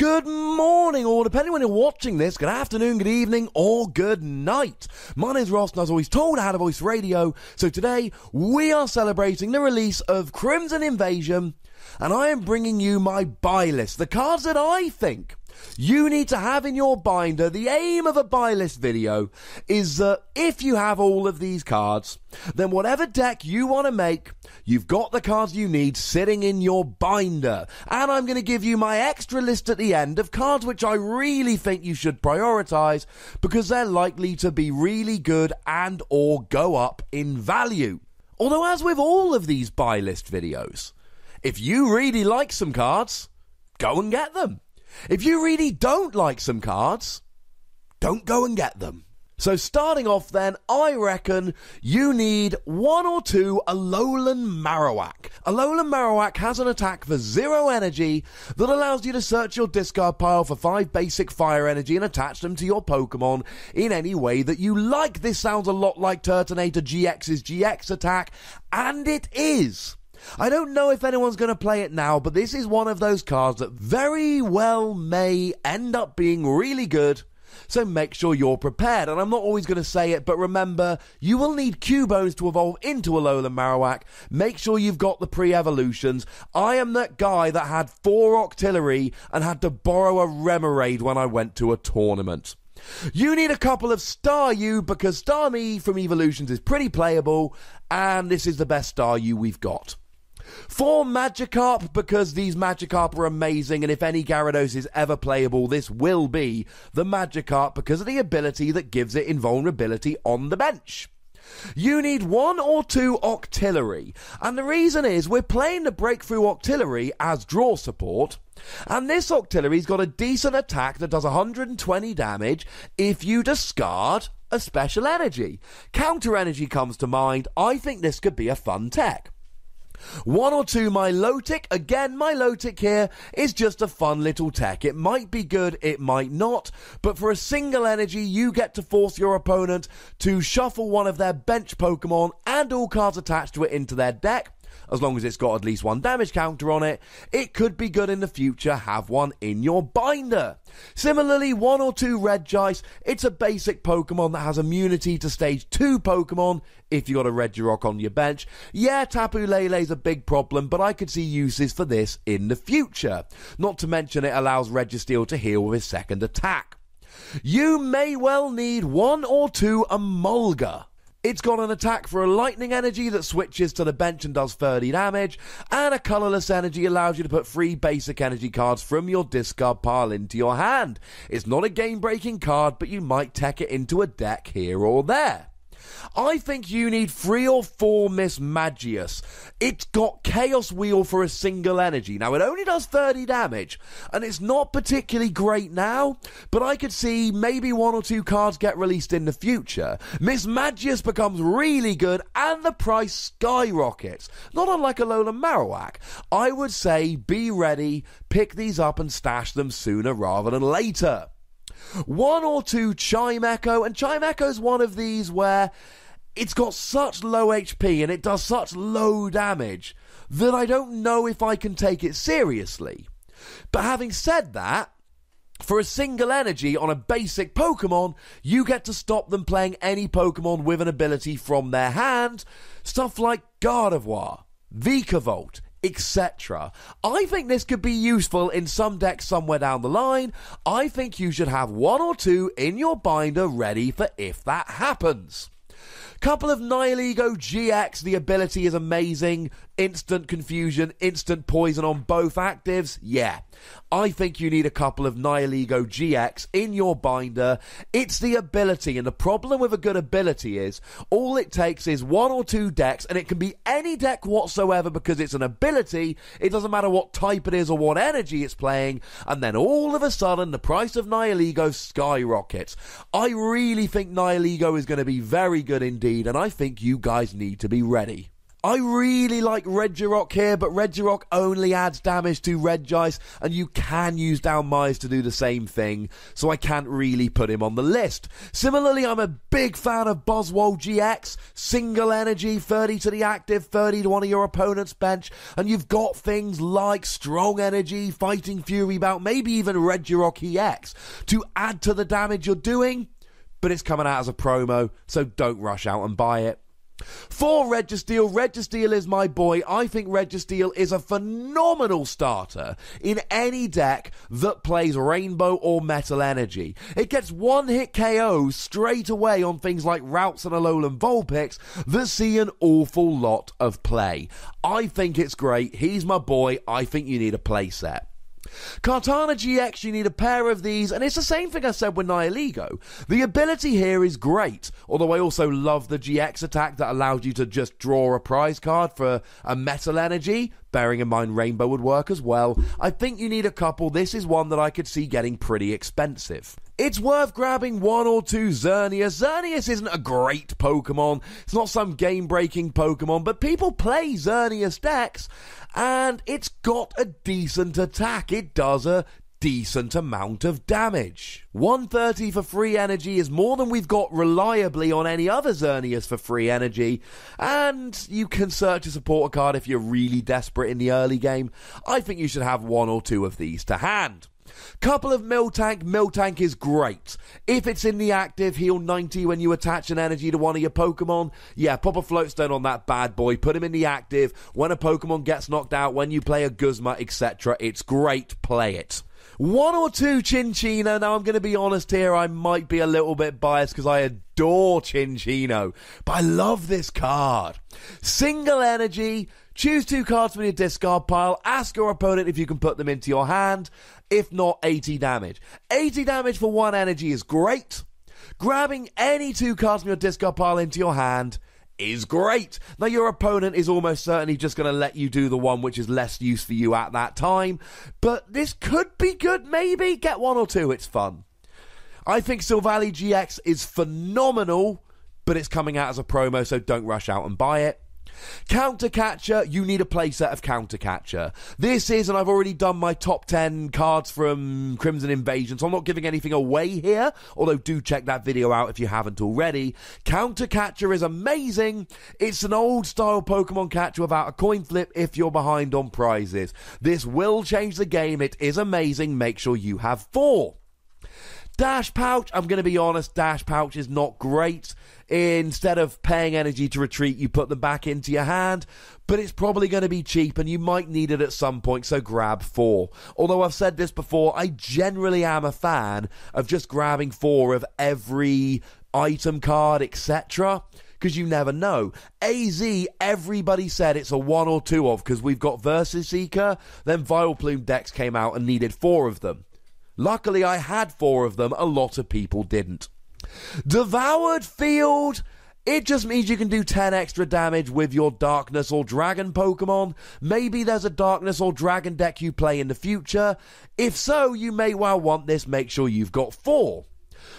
Good morning, or depending when you're watching this, good afternoon, good evening, or good night. My name's Ross, and as always told, I had a voice radio. So today, we are celebrating the release of Crimson Invasion, and I am bringing you my buy list. The cards that I think you need to have in your binder. The aim of a buy list video is that if you have all of these cards, then whatever deck you want to make, you've got the cards you need sitting in your binder. And I'm going to give you my extra list at the end of cards which I really think you should prioritize because they're likely to be really good and or go up in value. Although as with all of these buy list videos, if you really like some cards, go and get them. If you really don't like some cards, don't go and get them. So starting off then, I reckon you need one or two Alolan MAROWAK. Alolan MAROWAK has an attack for 0 energy that allows you to search your discard pile for 5 basic fire energy and attach them to your Pokemon in any way that you like. This sounds a lot like KARTANA-GX's GX attack, and it is. I don't know if anyone's going to play it now, but this is one of those cards that very well may end up being really good, so make sure you're prepared. And I'm not always going to say it, but remember, you will need Cubones to evolve into Alolan MAROWAK. Make sure you've got the pre-evolutions. I am that guy that had 4 Octillery and had to borrow a Remoraid when I went to a tournament. You need a couple of Staryu because Starmie from Evolutions is pretty playable, and this is the best Staryu we've got. 4 Magikarp, because these Magikarp are amazing, and if any Gyarados is ever playable, this will be the Magikarp because of the ability that gives it invulnerability on the bench. You need 1 or 2 Octillery, and the reason is we're playing the Breakthrough Octillery as draw support, and this Octillery's got a decent attack that does 120 damage if you discard a special energy. Counter energy comes to mind. I think this could be a fun tech. 1 or 2 MILOTIC. Again, MILOTIC here is just a fun little tech. It might be good, it might not, but for a single energy, you get to force your opponent to shuffle one of their bench Pokemon and all cards attached to it into their deck. As long as it's got at least 1 damage counter on it, it could be good in the future. Have one in your binder. Similarly, 1 or 2 REGICE. It's a basic Pokemon that has immunity to stage 2 Pokemon if you got a REGIROCK on your bench. Yeah, Tapu Lele's a big problem, but I could see uses for this in the future. Not to mention it allows Registeel to heal with his second attack. You may well need 1 or 2 EMOLGA. It's got an attack for a lightning energy that switches to the bench and does 30 damage, and a colourless energy allows you to put 3 basic energy cards from your discard pile into your hand. It's not a game-breaking card, but you might tech it into a deck here or there. I think you need 3 or 4 Mismagius. It's got Chaos Wheel for a single energy. Now, it only does 30 damage, and it's not particularly great now, but I could see maybe 1 or 2 cards get released in the future. Mismagius becomes really good, and the price skyrockets. Not unlike Alolan MAROWAK. I would say be ready, pick these up and stash them sooner rather than later. 1 or 2 CHIMECHO, and CHIMECHO's one of these where it's got such low HP and it does such low damage that I don't know if I can take it seriously. But having said that, for a single energy on a basic Pokemon, you get to stop them playing any Pokemon with an ability from their hand, stuff like Gardevoir, Vikavolt, etc. I think this could be useful in some decks somewhere down the line. I think you should have 1 or 2 in your binder ready for if that happens. Couple of NIHILEGO-GX, the ability is amazing. Instant confusion, instant poison on both actives. Yeah, I think you need a couple of NIHILEGO-GX in your binder. It's the ability, and the problem with a good ability is all it takes is 1 or 2 decks, and it can be any deck whatsoever because it's an ability. It doesn't matter what type it is or what energy it's playing, and then all of a sudden the price of NIHILEGO skyrockets. I really think NIHILEGO is going to be very good indeed, and I think you guys need to be ready. I really like Regirock here, but Regirock only adds damage to REGICE, and you can use down Myers to do the same thing, so I can't really put him on the list. Similarly, I'm a big fan of BUZZWOLE-GX, single energy, 30 to the active, 30 to one of your opponent's bench, and you've got things like strong energy, fighting fury bout, maybe even Regirock-GX to add to the damage you're doing, but it's coming out as a promo, so don't rush out and buy it. For Registeel, Registeel is my boy. I think Registeel is a phenomenal starter in any deck that plays Rainbow or Metal Energy. It gets one-hit KOs straight away on things like Routes and Alolan Vulpix that see an awful lot of play. I think it's great. He's my boy. I think you need a playset. KARTANA-GX, you need a pair of these, and it's the same thing I said with NIHILEGO. The ability here is great, although I also love the GX attack that allows you to just draw a prize card for a Metal Energy, bearing in mind Rainbow would work as well. I think you need a couple. This is one that I could see getting pretty expensive. It's worth grabbing one or two XERNEAS. XERNEAS isn't a great Pokemon. It's not some game-breaking Pokemon, but people play XERNEAS decks, and it's got a decent attack. It does a decent amount of damage. 130 for free energy is more than we've got reliably on any other XERNEAS for free energy, and you can search a supporter card if you're really desperate in the early game. I think you should have one or two of these to hand. Couple of Miltank. Miltank is great. If it's in the active, heal 90 when you attach an energy to one of your Pokemon. Yeah, pop a floatstone on that bad boy. Put him in the active. When a Pokemon gets knocked out, when you play a Guzma, etc. It's great. Play it. One or two CHIMECHO. Now, I'm going to be honest here. I might be a little bit biased because I adore CHIMECHO, but I love this card. Single energy. Choose two cards from your discard pile. Ask your opponent if you can put them into your hand. If not, 80 damage. 80 damage for one energy is great. Grabbing any two cards from your discard pile into your hand is great. Now, your opponent is almost certainly just going to let you do the one which is less use for you at that time. But this could be good, maybe. Get one or two, it's fun. I think SILVALLY-GX is phenomenal, but it's coming out as a promo, so don't rush out and buy it. Countercatcher, you need a playset of Countercatcher. This is, and I've already done my top 10 cards from Crimson Invasion, so I'm not giving anything away here, although do check that video out if you haven't already. Countercatcher is amazing. It's an old style Pokemon catcher without a coin flip if you're behind on prizes. This will change the game. It is amazing. Make sure you have 4. Dash Pouch, I'm going to be honest, Dash Pouch is not great. Instead of paying energy to retreat, you put them back into your hand, but it's probably going to be cheap and you might need it at some point, so grab 4. Although I've said this before, I generally am a fan of just grabbing 4 of every item card, etc., because you never know. AZ, everybody said it's a 1 or 2 of, because we've got Versus Seeker, then Vileplume decks came out and needed 4 of them. Luckily, I had 4 of them. A lot of people didn't. Devoured Field. It just means you can do 10 extra damage with your Darkness or Dragon Pokemon. Maybe there's a Darkness or Dragon deck you play in the future. If so, you may well want this. Make sure you've got 4.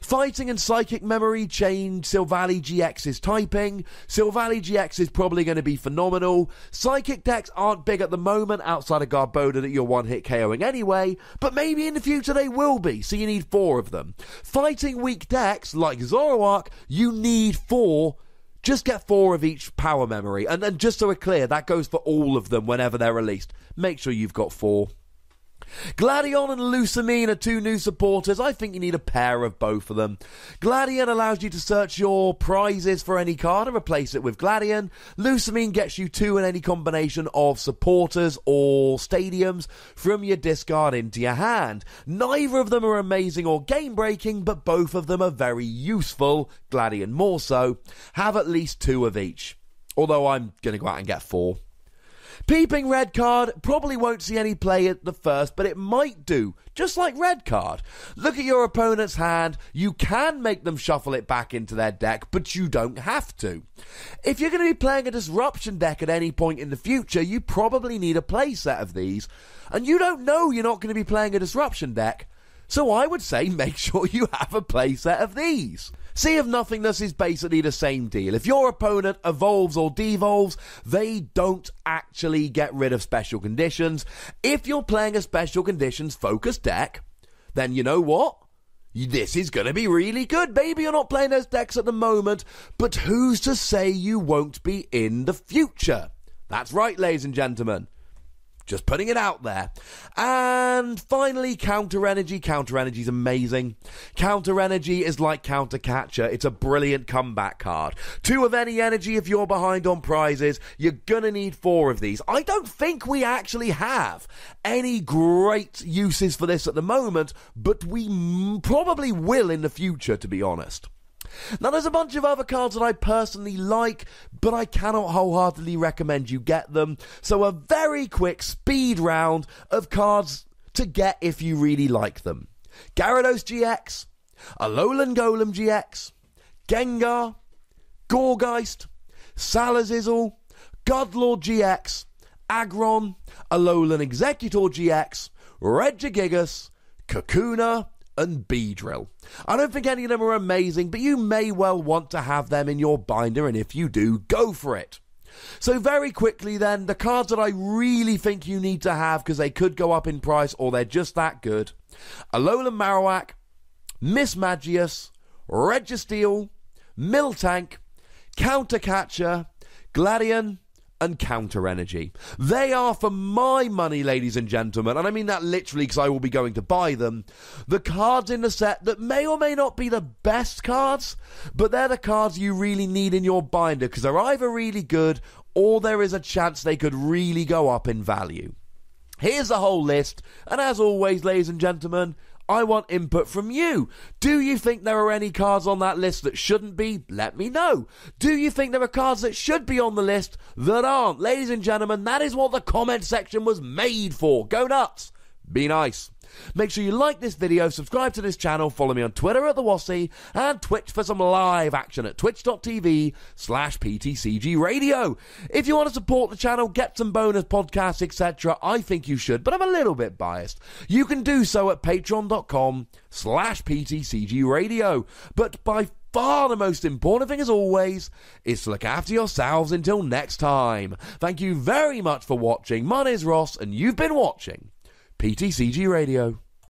Fighting and Psychic Memory change SILVALLY-GX's typing. SILVALLY-GX is probably going to be phenomenal. Psychic decks aren't big at the moment outside of Garbodor that you're one-hit KOing anyway, but maybe in the future they will be, so you need 4 of them. Fighting weak decks like MAROWAK, you need 4. Just get 4 of each power memory. And then just so we're clear, that goes for all of them whenever they're released. Make sure you've got 4. Gladion and LUSAMINE are 2 new supporters. I think you need a pair of both of them. Gladion allows you to search your prizes for any card and replace it with Gladion. LUSAMINE gets you 2 in any combination of supporters or stadiums from your discard into your hand. Neither of them are amazing or game-breaking, but both of them are very useful. Gladion more so. Have at least 2 of each. Although I'm going to go out and get 4. Peeping Red Card probably won't see any play at the first, but it might do, just like Red Card. Look at your opponent's hand. You can make them shuffle it back into their deck, but you don't have to. If you're going to be playing a Disruption deck at any point in the future, you probably need a playset of these, and you don't know you're not going to be playing a Disruption deck. So I would say make sure you have a playset of these. Sea of Nothingness is basically the same deal. If your opponent evolves or devolves, they don't actually get rid of special conditions. If you're playing a special conditions focused deck, then you know what? This is going to be really good. Maybe you're not playing those decks at the moment, but who's to say you won't be in the future? That's right, ladies and gentlemen. Just putting it out there. And finally, Counter Energy. Counter Energy is amazing. Counter Energy is like Counter Catcher. It's a brilliant comeback card. 2 of any energy if you're behind on prizes. You're gonna need 4 of these. I don't think we actually have any great uses for this at the moment, but we probably will in the future, to be honest. Now, there's a bunch of other cards that I personally like, but I cannot wholeheartedly recommend you get them. So a very quick speed round of cards to get if you really like them. Gyarados-GX, Alolan-GX, Gengar, Gourgeist, Salazzle, Godlord-GX, Aggron, Alolan-GX, Regigigas, Kakuna, and Beedrill. I don't think any of them are amazing, but you may well want to have them in your binder, and if you do, go for it. So very quickly then, the cards that I really think you need to have because they could go up in price or they're just that good. Alolan Marowak, Mismagius, Registeel, Miltank, Counter Catcher, Gladion, and Counter Energy. They are, for my money, ladies and gentlemen, and I mean that literally because I will be going to buy them, the cards in the set that may or may not be the best cards, but they're the cards you really need in your binder because they're either really good or there is a chance they could really go up in value. Here's the whole list, and as always, ladies and gentlemen, I want input from you. Do you think there are any cards on that list that shouldn't be? Let me know. Do you think there are cards that should be on the list that aren't? Ladies and gentlemen, that is what the comment section was made for. Go nuts. Be nice. Make sure you like this video, subscribe to this channel, follow me on Twitter at TheWassy, and Twitch for some live action at twitch.tv/PTCGRadio. If you want to support the channel, get some bonus podcasts, etc., I think you should, but I'm a little bit biased. You can do so at patreon.com/PTCGRadio. But by far the most important thing, as always, is to look after yourselves until next time. Thank you very much for watching. My name is Ross, and you've been watching PTCG Radio.